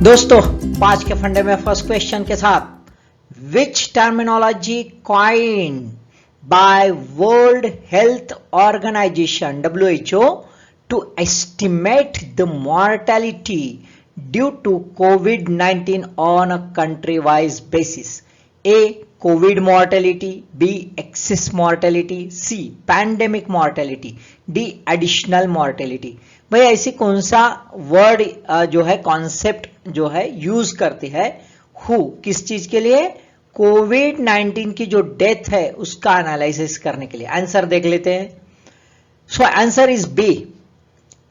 दोस्तों पांच के फंडे में फर्स्ट क्वेश्चन के साथ, which terminology coined by World Health Organization WHO to estimate the mortality due to COVID-19 on a country wise basis? A COVID mortality, B excess mortality, C pandemic mortality, D additional mortality. भाई ऐसी कौन सा word जो है concept जो है use करती है हु किस चीज के लिए? कोविड-19 की जो डेथ है उसका एनालिसिस करने के लिए। आंसर देख लेते हैं। So answer is B,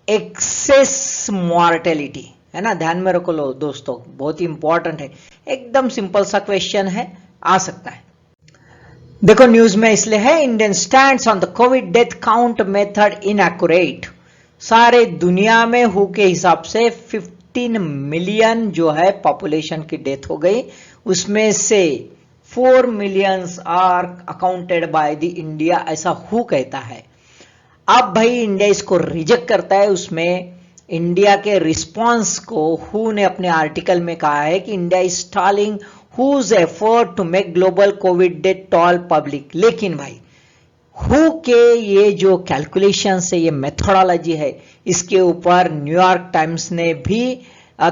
excess mortality, है ना। ध्यान में रखो लो दोस्तों, बहुत ही इंपॉर्टेंट है, एकदम सिंपल सा क्वेश्चन है, आ सकता है। देखो न्यूज में इसलिए है, Indian stands on the Covid death count method inaccurate. सारे दुनिया में हु के हिसाब से 15 मिलियन जो है पॉपुलेशन की डेथ हो गई, उसमें से 4 millions are accounted by the India, ऐसा हु कहता है। अब भाई इंडिया इसको रिजेक्ट करता है। उसमें इंडिया के रिस्पॉन्स को हु ने अपने आर्टिकल में कहा है कि India is stalling WHO's effort to make global covid death toll public. लेकिन भाई हु के ये जो कैलकुलेशन है, ये मेथोडोलॉजी है, इसके ऊपर न्यूयॉर्क टाइम्स ने भी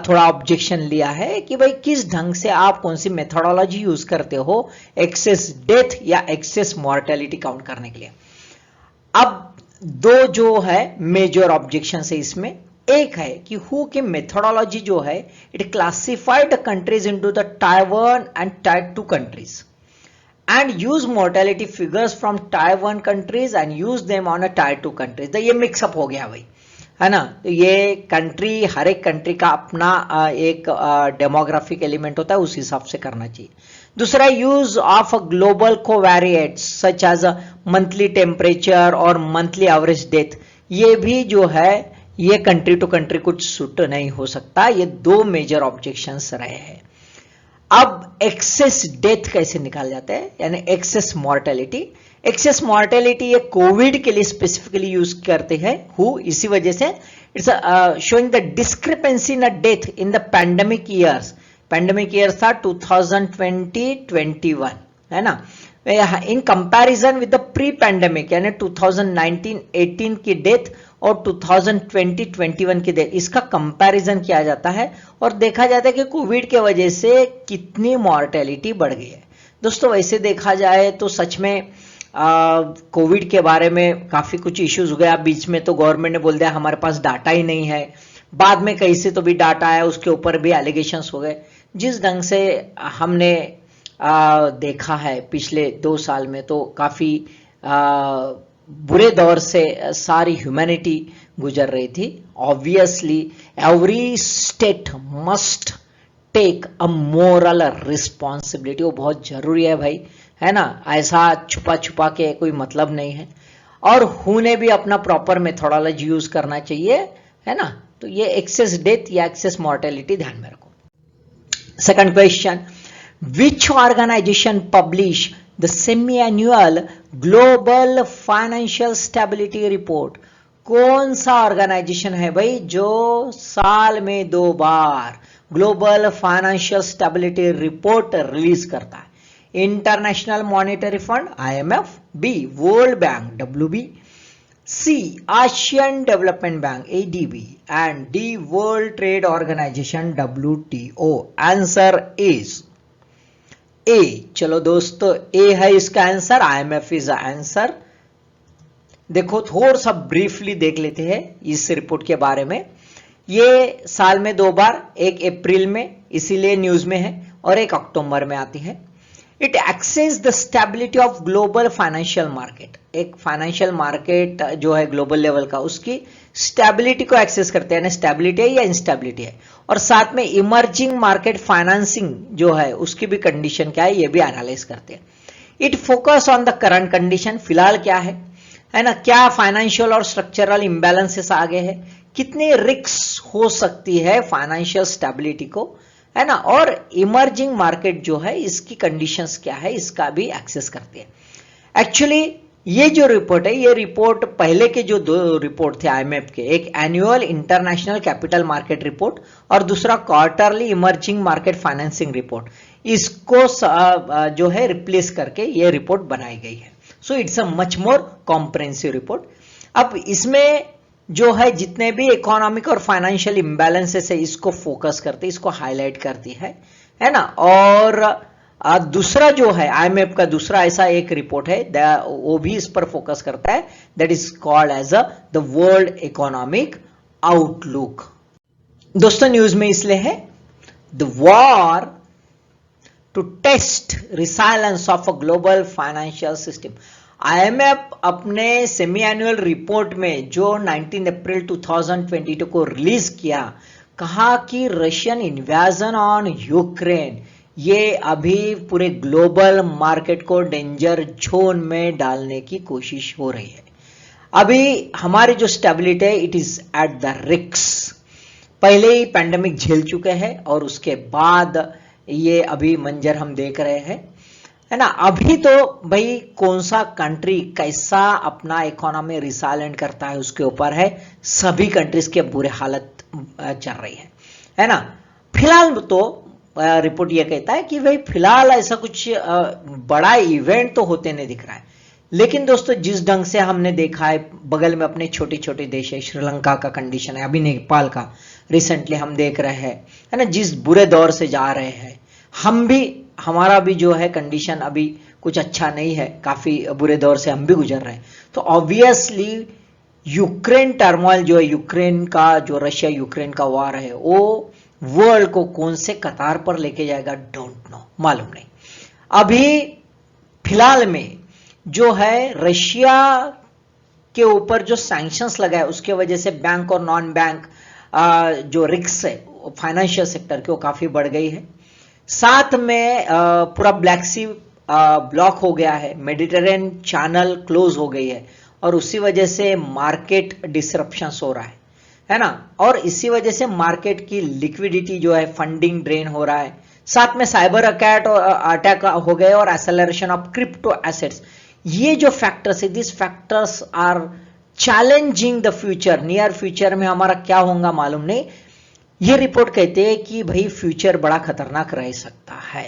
थोड़ा ऑब्जेक्शन लिया है कि भाई किस ढंग से आप कौन सी मेथोडोलॉजी यूज करते हो एक्सेस डेथ या एक्सेस मॉर्टेलिटी काउंट करने के लिए। अब दो जो है मेजर ऑब्जेक्शन है इसमें। एक है कि हु की मेथोडोलॉजी जो है, it classified the countries into the tyre 1 and tyre 2 countries and use mortality figures from tier 1 countries and use them on a tier 2 countries। तो ये मिक्सअप हो गया भाई, है ना। तो ये कंट्री, हर एक कंट्री का अपना एक डेमोग्राफिक एलिमेंट होता है, उस हिसाब से करना चाहिए। दूसरा, use of a global covariates such as a monthly temperature और मंथली एवरेज डेथ, ये भी जो है ये कंट्री टू कंट्री कुछ सूट नहीं हो सकता। ये दो मेजर ऑब्जेक्शंस रहे हैं। अब एक्सेस डेथ कैसे निकाल जाते हैं, यानी एक्सेस मॉर्टेलिटी। एक्सेस मॉर्टेलिटी ये कोविड के लिए स्पेसिफिकली यूज करते हैं हु, इसी वजह से it's showing the discrepancy in death in the pandemic years. Pandemic years था 2020-21, है ना, in comparison with the pre pandemic, यानी 2019-18 की डेथ और 2020-21 की डेथ, इसका कंपैरिजन किया जाता है और देखा जाता है कि कोविड के वजह से कितनी मॉर्टेलिटी बढ़ गई है। दोस्तों वैसे देखा जाए तो सच में कोविड के बारे में काफी कुछ इश्यूज हो गया। बीच में तो गवर्नमेंट ने बोल दिया हमारे पास डाटा ही नहीं है, बाद में कहीं से तो भी डाटा आया, उसके ऊपर भी एलिगेशंस हो गए। जिस ढंग से हमने देखा है पिछले 2 साल में, तो काफी बुरे दौर से सारी ह्यूमैनिटी गुजर रही थी। Obviously every state must take a moral responsibility, वो बहुत जरूरी है भाई, है ना। ऐसा छुपा छुपा के कोई मतलब नहीं है। और हु ने भी अपना प्रॉपर मेथोडोलॉजी यूज करना चाहिए, है ना। तो ये एक्सेस डेथ या एक्सेस मॉर्टेलिटी ध्यान में रखो। Second question, which organization publish the semi-annual global financial stability report? कौन सा ऑर्गेनाइजेशन है भाई जो साल में 2 बार global financial stability report release करता है? International Monetary Fund IMF, B World Bank WB, C Asian Development Bank ADB and D World Trade Organization WTO। Answer is A. चलो दोस्तों ए है इसका आंसर, IMF इज आंसर। देखो थोड़ा सा briefly देख लेते हैं इस रिपोर्ट के बारे में। ये साल में 2 बार, एक अप्रैल में इसीलिए न्यूज में है और एक अक्टूबर में आती है। It access the stability of global financial market. एक फाइनेंशियल मार्केट जो है ग्लोबल लेवल का, उसकी स्टेबिलिटी को एक्सेस करते हैं, स्टेबिलिटी है या इंस्टेबिलिटी है। और साथ में इमर्जिंग मार्केट फाइनेंसिंग जो है उसकी भी कंडीशन क्या है ये भी एनालाइज करते हैं। It focus on the current condition, फिलहाल क्या है ना, क्या फाइनेंशियल और स्ट्रक्चरल इंबैलेंसेस आगे है, कितनी रिस्क हो सकती है फाइनेंशियल स्टेबिलिटी को, है ना। और इमर्जिंग मार्केट जो है इसकी कंडीशंस क्या है इसका भी एक्सेस करते हैं। एक्चुअली ये जो रिपोर्ट है, ये रिपोर्ट पहले के जो दो रिपोर्ट थे आईएमएफ के, एक annual international capital market report और दूसरा quarterly emerging market financing report, इसको जो है रिप्लेस करके ये रिपोर्ट बनाई गई है। So it's a much more comprehensive report. अब इसमें जो है जितने भी इकोनॉमिक और फाइनेंशियल इम्बैलेंसेस है इसको फोकस करती, इसको हाईलाइट करती है ना। और दूसरा जो है आईएमएफ का दूसरा ऐसा एक रिपोर्ट है, वो भी इस पर फोकस करता है, that is called as the world economic outlook. दोस्तों न्यूज में इसलिए है, the war to test resilience of a global financial system. IMF अपने सेमी एनुअल रिपोर्ट में जो 19 अप्रैल 2022 को रिलीज किया, कहा कि रशियन इन्वेजन ऑन यूक्रेन ये अभी पूरे ग्लोबल मार्केट को डेंजर जोन में डालने की कोशिश हो रही है। अभी हमारी जो स्टेबिलिटी है it is at the risk. पहले ही पैंडेमिक झेल चुके हैं और उसके बाद ये अभी मंजर हम देख रहे हैं, है ना। अभी तो भाई कौन सा कंट्री कैसा अपना इकोनॉमी रिसाइलेंट करता है उसके ऊपर है, सभी कंट्रीज के बुरे हालत चल रही है ना। फिलहाल तो रिपोर्ट ये कहता है कि भाई फिलहाल ऐसा कुछ बड़ा इवेंट तो होते नहीं दिख रहा है, लेकिन दोस्तों जिस ढंग से हमने देखा है बगल में अपने छोटे छोटे देश है, श्रीलंका का कंडीशन है, अभी नेपाल का रिसेंटली हम देख रहे हैं, है ना, जिस बुरे दौर से जा रहे हैं, हम भी हमारा भी जो है कंडीशन अभी कुछ अच्छा नहीं है, काफी बुरे दौर से हम भी गुजर रहे हैं। तो ऑब्वियसली यूक्रेन टर्मोइल जो है, यूक्रेन का जो रशिया यूक्रेन का वार है, वो वर्ल्ड को कौन से कतार पर लेके जाएगा डोंट नो, मालूम नहीं। अभी फिलहाल में जो है रशिया के ऊपर जो सैंक्शंस लगा है उसके वजह से बैंक और नॉन बैंक जो रिस्क है फाइनेंशियल सेक्टर के, वो काफी बढ़ गई है। साथ में पूरा ब्लैक सी ब्लॉक हो गया है, मेडिटेरियन चैनल क्लोज हो गई है और उसी वजह से मार्केट डिसरप्शंस हो रहा है ना। और इसी वजह से मार्केट की लिक्विडिटी जो है, फंडिंग ड्रेन हो रहा है। साथ में साइबर अटैक हो गए और एक्सेलरेशन ऑफ क्रिप्टो एसेट्स, ये जो फैक्टर्स है, this factors are challenging the future. Near future में हमारा क्या होगा मालूम नहीं। ये रिपोर्ट कहते हैं कि भाई फ्यूचर बड़ा खतरनाक रह सकता है।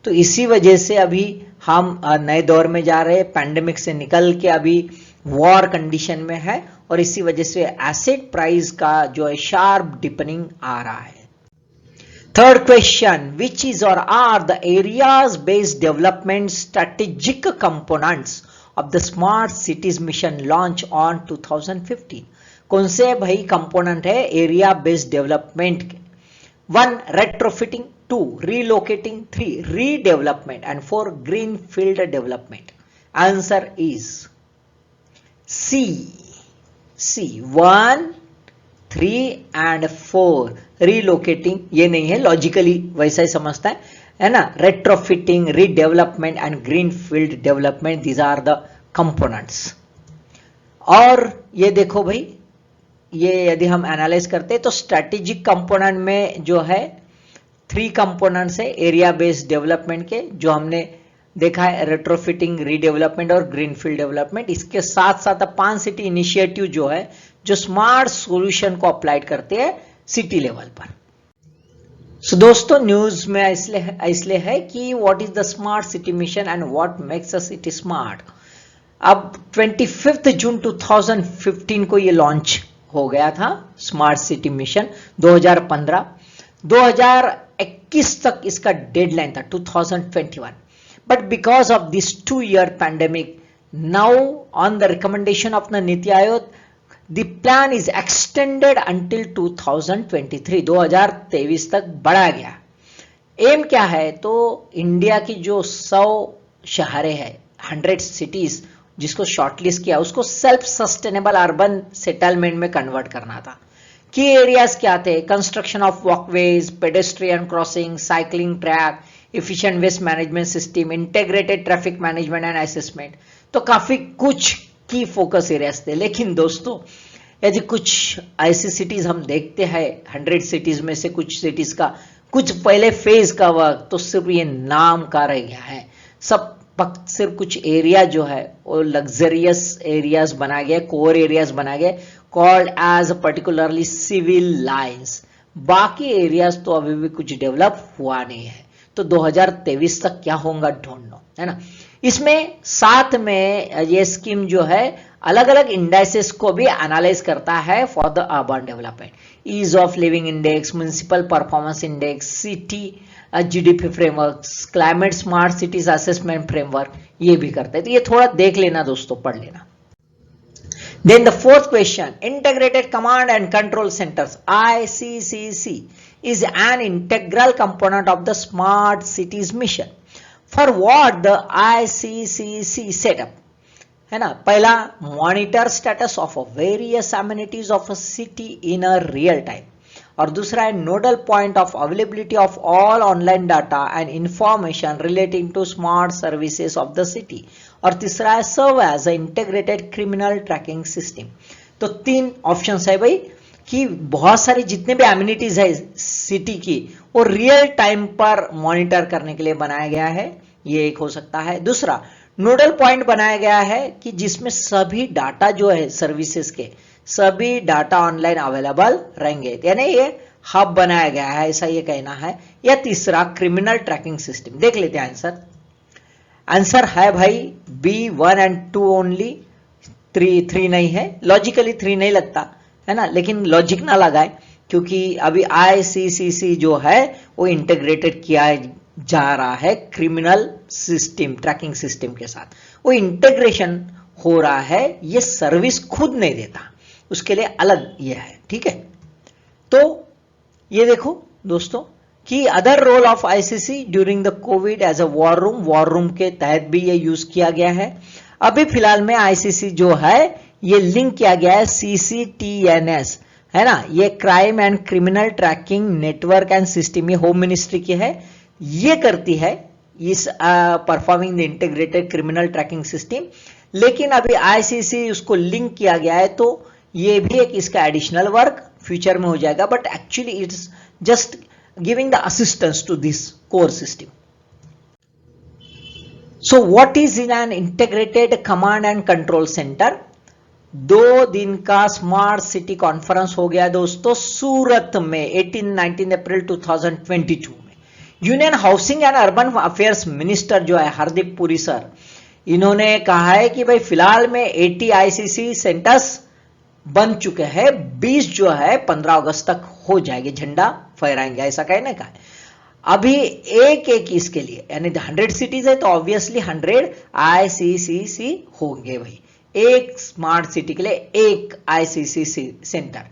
तो इसी वजह से अभी हम नए दौर में जा रहे हैं, पैंडेमिक से निकल के अभी वॉर कंडीशन में है और इसी वजह से एसेट प्राइस का जो है शार्प डिपनिंग आ रहा है। थर्ड क्वेश्चन, विच इज और are the areas based development strategic components of the smart cities mission launch on 2015? कौन से भाई कंपोनेंट है एरिया बेस्ड डेवलपमेंट के? 1 retrofitting, 2 relocating, 3 redevelopment and 4 green field development. Answer is C 1, 3 and 4 relocating. ये नहीं है, logically वैसा ही समझता है ना। Retrofitting, redevelopment and green field development, these are the components. और ये देखो भाई, ये यदि हम एनालाइज करते हैं तो स्ट्रेटेजिक कंपोनेंट में जो है 3 कंपोनेंट्स है एरिया बेस्ड डेवलपमेंट के, जो हमने देखा है, रेट्रोफिटिंग, रीडेवलपमेंट और ग्रीनफील्ड डेवलपमेंट। इसके साथ साथ 5 सिटी इनिशिएटिव जो है, जो स्मार्ट सॉल्यूशन को अप्लाइड करते हैं सिटी लेवल पर। सो दोस्तों न्यूज में इसलिए है कि what is the smart city mission and what makes a city smart. अब 25 जून 2015 को ये लॉन्च हो गया था स्मार्ट सिटी मिशन 2015। 2021 तक इसका डेडलाइन था 2021, but because of this 2-year pandemic, now on the recommendation of the NITI Aayog, the plan is extended until 2023, 2023 तक बढ़ा गया। एम क्या है, तो इंडिया की जो 100 शहरें हैं, 100 सिटीज जिसको शॉर्टलिस्ट किया, उसको सेल्फ सस्टेनेबल अर्बन सेटलमेंट में कन्वर्ट करना था। की एरियाज क्या थे? Construction of walkways, pedestrian crossing, cycling track, efficient waste management system, integrated traffic management and assessment. तो काफी कुछ की फोकस एरियाज थे। लेकिन दोस्तों यदि कुछ ऐसी सिटीज हम देखते हैं, 100 सिटीज में से कुछ सिटीज का कुछ पहले फेज का वक्त तो सिर्फ ये नाम का रह गया है, सब सिर्फ कुछ एरिया जो है वो लग्जरियस एरियाज बना गया, कोर एरियाज बना गए, called as particularly civil lines. बाकी एरियाज तो अभी भी कुछ डेवलप हुआ नहीं है। तो 2023 तक क्या होगा डोंट नो, है ना। इसमें साथ में ये स्कीम जो है अलग अलग इंडाइसेस को भी एनालाइज करता है for the urban development, ease of living index, municipal performance index, city GDP framework, climate smart cities assessment framework, ये भी करते हैं। तो ये थोड़ा देख लेना दोस्तों, पढ़ लेना। Then the fourth question, Integrated Command and Control Centers, ICCC, is an integral component of the Smart Cities Mission. For what the ICCC set up? है ना, पहला monitor status of various amenities of a city in a real time, और दूसरा है nodal point of availability of all online data and information relating to smart services of the city, और तीसरा है serve as a integrated criminal tracking system. तो 3 options है भाई कि बहुत सारी जितने भी एमिनिटीज है सिटी की वो रियल टाइम पर मॉनिटर करने के लिए बनाया गया है, ये एक हो सकता है। दूसरा नोडल पॉइंट बनाया गया है कि जिसमें सभी डाटा जो है सर्विसेज के सभी डाटा ऑनलाइन अवेलेबल रहेंगे, यानी ये हब बनाया गया है, ऐसा ये कहना है। या तीसरा क्रिमिनल ट्रैकिंग सिस्टम। देख लेते हैं आंसर। आंसर है भाई B1 and 2 ओनली, 3 नहीं है। लॉजिकली 3 नहीं लगता है ना, लेकिन लॉजिक ना लगाए क्योंकि अभी ICCC जो है वो इंटीग्रेटेड किया जा रहा है क्रिमिनल सिस्टम ट्रैकिंग सिस्टम के साथ, वो इंटीग्रेशन हो रहा है, ये सर्विस खुद नहीं देता, उसके लिए अलग ये है, ठीक है। तो ये देखो दोस्तों कि other role of ICC during the covid as a war room के तहत भी ये यूज किया गया है। अभी फिलहाल में ICC जो है ये लिंक किया गया है CCTNS, है ना, ये crime and criminal tracking network and system, ये होम मिनिस्ट्री की है, ये करती है इस performing the integrated criminal tracking system. लेकिन अभी ICC उसको लिंक किया गया है, तो ये भी एक इसका एडिशनल वर्क फ्यूचर में हो जाएगा, but actually it's just giving the assistance to this core system. So what is in an integrated command and control centre? 2 दिन का स्मार्ट सिटी कॉन्फ्रेंस हो गया दोस्तों सूरत में 18-19 अप्रैल 2022 में। Union housing and urban affairs minister जो है हरदीप पुरी सर, इन्होंने कहा है कि भाई फिलहाल में 80 ICC सेंटर्स बन चुके हैं, 20 जो है 15 अगस्त तक हो जाएंगे, झंडा फहराएंगे, ऐसा कहने का है। अभी एक इसके लिए यानी 100 सिटीज है तो ऑब्वियसली 100 ICCC होंगे भाई, एक स्मार्ट सिटी के लिए एक ICC सेंटर।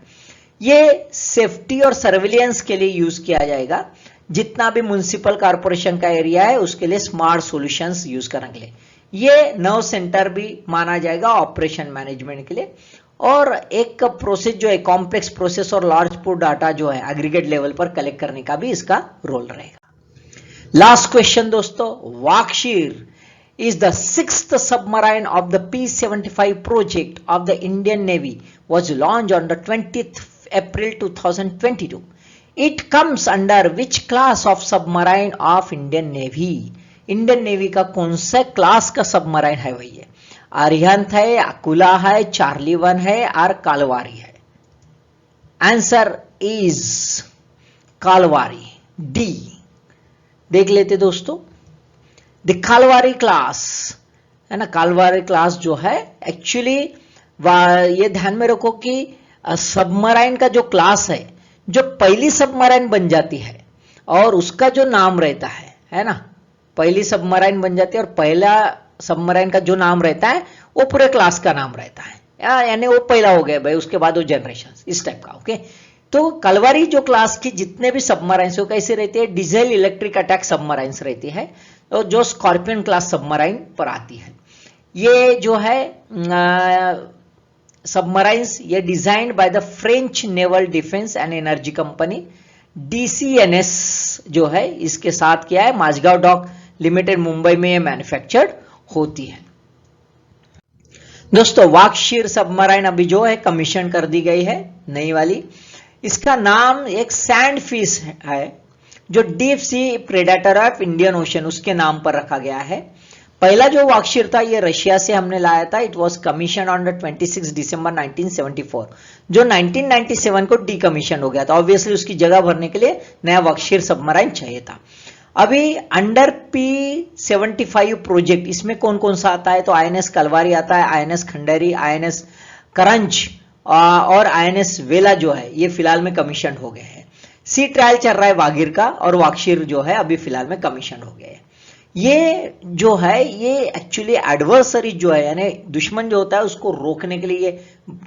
ये सेफ्टी और सर्विलियंस के लिए यूज किया जाएगा, जितना भी म्युनिसिपल कॉर्पोरेशन का एरिया है उसके लिए स्मार्ट सॉल्यूशंस यूज करने के लिए ये 9 सेंटर भी माना जाएगा ऑपरेशन मैनेजमेंट के लिए। और एक प्रोसेस जो है कॉम्प्लेक्स प्रोसेस और लार्ज पुट डाटा जो है एग्रीगेट लेवल पर कलेक्ट करने का भी इसका रोल रहेगा। लास्ट क्वेश्चन दोस्तों, वाक्षीर is the 6th submarine of the P-75 project of the Indian Navy was launched on the 20th April 2022. It comes under which class of submarine of Indian Navy? Indian Navy का कौन सा class का submarine है भैया? अरिहंत है, अकुला है, Charlie 1 है और कालवारी है। Answer is Kalvari, D. देख लेते दोस्तों, द कालवारी क्लास है ना, कालवारी क्लास जो है एक्चुअली ये ध्यान में रखो कि सबमराइन का जो क्लास है, जो पहली सबमराइन बन जाती है और उसका जो नाम रहता है ना, पहली सबमराइन बन जाती है और पहला सबमराइन का जो नाम रहता है वो पूरे क्लास का नाम रहता है, यानी वो पहला हो गया भाई, उसके बाद वो जनरेशन इस टाइप का। ओके, तो कलवारी जो क्लास की जितने भी सबमराइन्स वो कैसे रहती है, डीजल इलेक्ट्रिक अटैक सबमराइन्स रहती है, तो जो स्कॉर्पियन क्लास सबमराइन पर आती है। ये जो है सबमराइन्स ये designed by the French naval defence and energy company DCNS जो है इसके साथ किया है, माझगांव डॉक लिमिटेड मुंबई में ये मैन्युफैक्चर्ड होती है। दोस्तों वाक्षीर सबमराइन अभी जो है कमीशन कर दी गई है नई वाली, इसका नाम एक सैंड फिश है जो deep sea predator of Indian ocean उसके नाम पर रखा गया है। पहला जो वाक्षीर था ये रशिया से हमने लाया था। It was commission on the 26 दिसंबर 1974, जो 1997 को डीकमीशन हो गया था। ऑब्वियसली उसकी जगह भरने के लिए नया वाक्षीर सबमराइन चाहिए था। अभी अंडर P-75 प्रोजेक्ट इसमें कौन कौन सा आता है, तो INS कलवारी आता है, INS खंडेरी, INS करंज और INS वेला जो है ये फिलहाल में कमीशन हो गए हैं। सी ट्रायल चल रहा है वागीर का, और वाक्षीर जो है अभी फिलहाल में कमीशन हो गए हैं। ये जो है ये एक्चुअली एडवर्सरी जो है यानी दुश्मन जो होता है उसको रोकने के लिए ये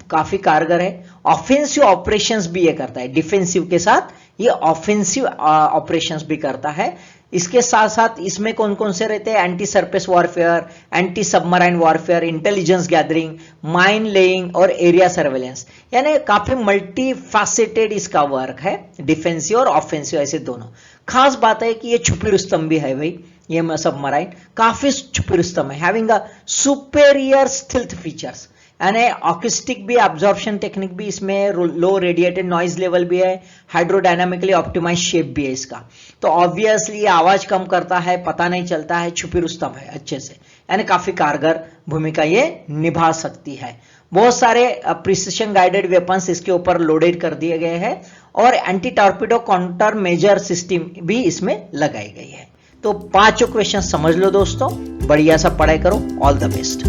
काफी कारगर है। ऑफेंसिव ऑपरेशंस भी ये करता है, डिफेंसिव के साथ ये ऑफेंसिव ऑपरेशंस भी करता है। इसके साथ साथ इसमें कौन कौन से रहते हैं, anti surface warfare, anti submarine warfare, intelligence gathering, mine laying और एरिया सर्वेलेंस, यानी काफी मल्टी फैसेटेड इसका वर्क है, डिफेंसिव और ऑफेंसिव ऐसे दोनों। खास बात है कि ये छुपी रुस्तम भी है भाई, ये सबमराइन काफी छुपी रुस्तम है, having a superior stealth features, यानी ऑक्यूस्टिक भी, एब्जॉर्प्शन टेक्निक भी इसमें, लो रेडिएटेड नॉइज लेवल भी है, हाइड्रोडायनामिकली ऑप्टिमाइज शेप भी है इसका। तो ऑब्वियसली ये आवाज कम करता है, पता नहीं चलता है, छुपी रुस्तम है अच्छे से, यानी काफी कारगर भूमिका ये निभा सकती है। बहुत सारे प्रिसिशन गाइडेड वेपन्स इसके ऊपर लोडेड कर दिए गए हैं, और anti torpedo counter measure system भी इसमें लगाई गई है। तो 5 क्वेश्चन समझ लो दोस्तों, बढ़िया सा पढ़ाई करो। All the best.